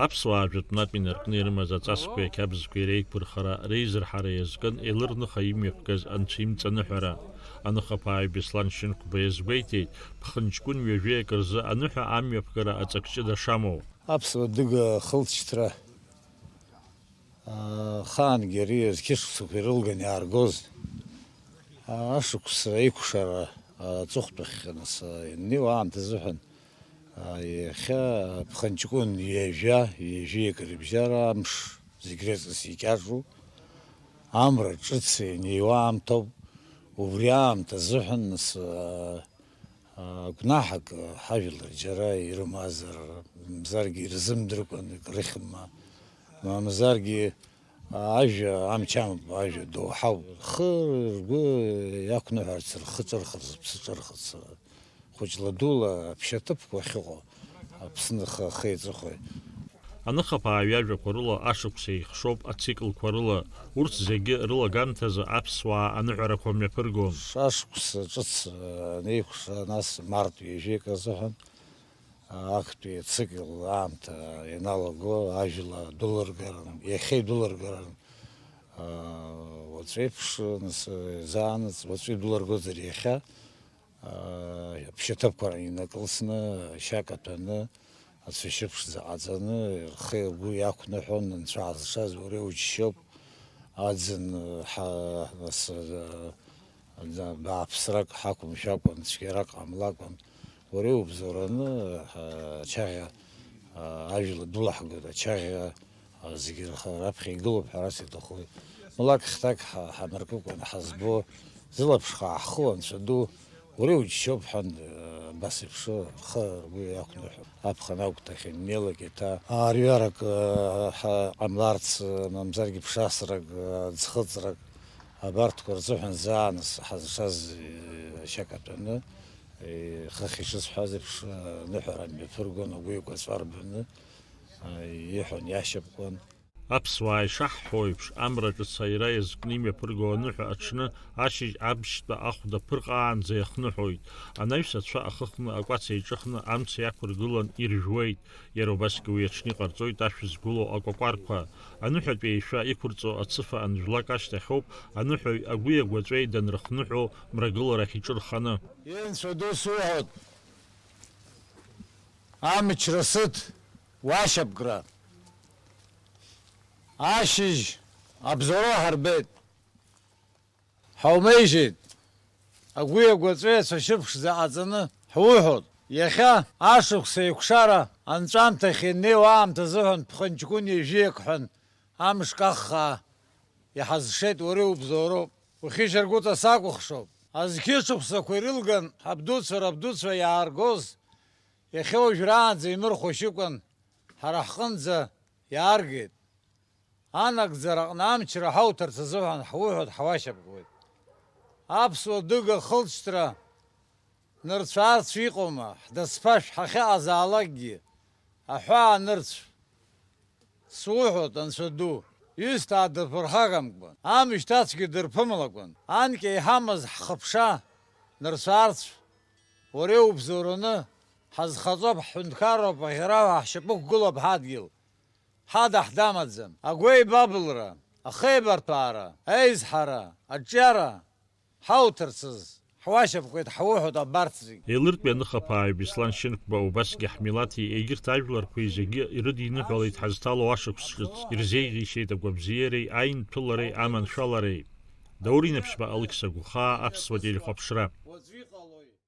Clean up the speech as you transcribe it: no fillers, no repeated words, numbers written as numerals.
Аԥсуаа жәытәнатә инаркны ирымаз аҵасқәеи ақьабзқәеи реиқәырхара, реизырҳара иазкын еилырныха имҩаԥгаз анцәа имҵаныҳәара. Аныхаԥааҩ Беслан Шьынқәба иазгәеиҭеит, ԥхын-ҷкәын ҩажәеиак рзы аныҳәа амҩаԥгара аҵак ҷыда шамоу. Аԥсуа дыга хылҵшьҭра хаангьы ари зқьышықәсақәа ирылган иааргоз ашықәс еиқәшара аҵыхәтәахь нас иннеиуа аамҭа азыҳәан иахьа ԥхын-ҷкәын ҩажәеиак рыбжьара амш зегь реиҵас икьаҿу амра ҿыц инеиуа аамҭоуп. Убри аамҭа азыҳәан нас гәнаҳак ҳажәлар џьара ирымазар, мамзаргьы ирзымдыркәан рыхьыма, мамзаргьы ажәа амчамк ажәа доуҳауп. Рхы ргәы иақәныҳәарц, рхы ҿырхырц, рыԥсы ҿырхырц, хәыҷла дула аԥшьаҭыԥқәа ахьыҟоу Аԥсны ахи-аҵыхәеи. Аныхаԥааҩ иажәақәа рыла ашықәс еихшоуп ациклқәа рыла, урҭ зегьы рылагамҭазы аԥсуаа аныҳәарақәа мҩаԥыргон. Ашықәс ҿыц неиқәшра нас март ҩажәеик азыҳәан актәи ацикл аамҭа ианалаго ажәла дәылыргаран, иахьа идәылыргаран уаҵәеиԥш нас заанаҵ уаҵәы идәылыргозар иахьа аԥшьаҭыԥқәа инакылсны, ашьак аҭәаны, ацәашьы ԥшӡа ҟаҵаны, рхы ргәы иақәныҳәон анцәа ҳазшаз уара иуџьшьоуп, аӡын нас бааԥсрак ҳақәымшәакәан, цәгьарак ҟамлакәан, уара иубзоураны ачаӷьа ажәла дулаҳгоит, ачаӷьа зегьы раԥхьа игылоуп ҳәа ас иҭахоит. Млак хьҭак ҳамыркыкәан ҳазбо, зылаԥш ҳааххыло анцәа ду, уара иуџьшьоуп ҳәан абас еиԥшу рхы ргәы иақәныҳәоит. Аԥхын агәҭахь иннеилак еиҭа рҩарак ҟамларц, мамзаргьы ԥшасрак, ӡхыҵрак, абарҭқәа рзыҳәан заа нас ҳазшаз ашьак аҭәаны, хыхь ишысҳәаз еиԥш аныҳәара мҩаԥыргон, агәы еикәаҵәа рбаны иҳәон, иашьапкуан. Аԥсуаа ишаҳҳәо еиԥш, амра ҿыц аира иазкны имҩаԥырго аныҳәа аҽны ашьыжь абжьтәа ахәда ԥырҟаанӡа иахныҳәоит. Анаҩс ацәа ахыхны акәац еиҿыхны амца иақәыргылан иржәуеит. Иара убасгьы уи аҽны иҟарҵоит ашәа згәылоу акәакәарқәа. Аныҳәатәи еишәа иқәырҵо ацыфа анжәлак ашьҭахьоуп аныҳәаҩ агәи агәаҵәеи данрыхныҳәо мрагыларахь иҿырханы. Инцәа ду суҳәоит, амчра сыҭ уашьапкра, ашьыжь абзоро ҳарбеит, ҳаумеижьеит, агәи агәаҵәеи ацәашьы ԥшӡа ҟаҵаны ҳуҳәоит. Иахьа ашықәс еиқәшара анҵәамҭахь иннеиуа аамҭа азыҳәан ԥхын-ҷкәын ҩажәеиак ҳәан амш каххаа иҳазшеит, уара иубзоуроуп, ухьышьаргәыҵа сакәыхшоуп. Азқьышықәсақәа ирылган ҳабдуцәа рабдуцәа иааргоз, иахьа уажәраанӡа имырхәашьыкәан ҳара ҳҟынӡа иааргеит. Анагӡара аҟны амчра ҳауҭарц азыҳәан ҳуҳәоит, ҳуашьапкуеит. Аԥсуа дыга хылҵшьҭра нырцәаарц иҟоума, ҳдасԥашә ҳахьаҟазаалакгьы аҳәаа нырцә. Суҳәоит, анцәа ду, ҩысҭаа дырԥырхагамкәан, амышьҭацәгьы дырԥымлакәан, анкьа иҳамаз ҳхыԥша нырцәаарц, уара иубзоураны ҳазхаҵоуп, ҳҳәынҭқарроуп, аӷьараҳәа ҳшьапы ықәгылоуп ҳадгьыл. Ҳада ҳдамаӡам, агәеибабылра, ахеибарҭәаара, аизҳара, аҿиара ҳауҭарцыз ҳуашьапкуеит, ҳуҳәоит абарҭ зегьы. Еилыртәи аныхаԥааҩ Беслан Шьынқәба убасгьы ҳмилаҭи егьырҭ ажәларқәеи зегьы ирыдиныҳәалеит ҳазҭало ашықәс ҿыц, ирзеиӷьишьеит агәабзиареи, аинҭәылареи, аманшәалареи. Даурин Аԥшьба, Алықьса Гәхаа, Аԥсуа телехәаԥшра.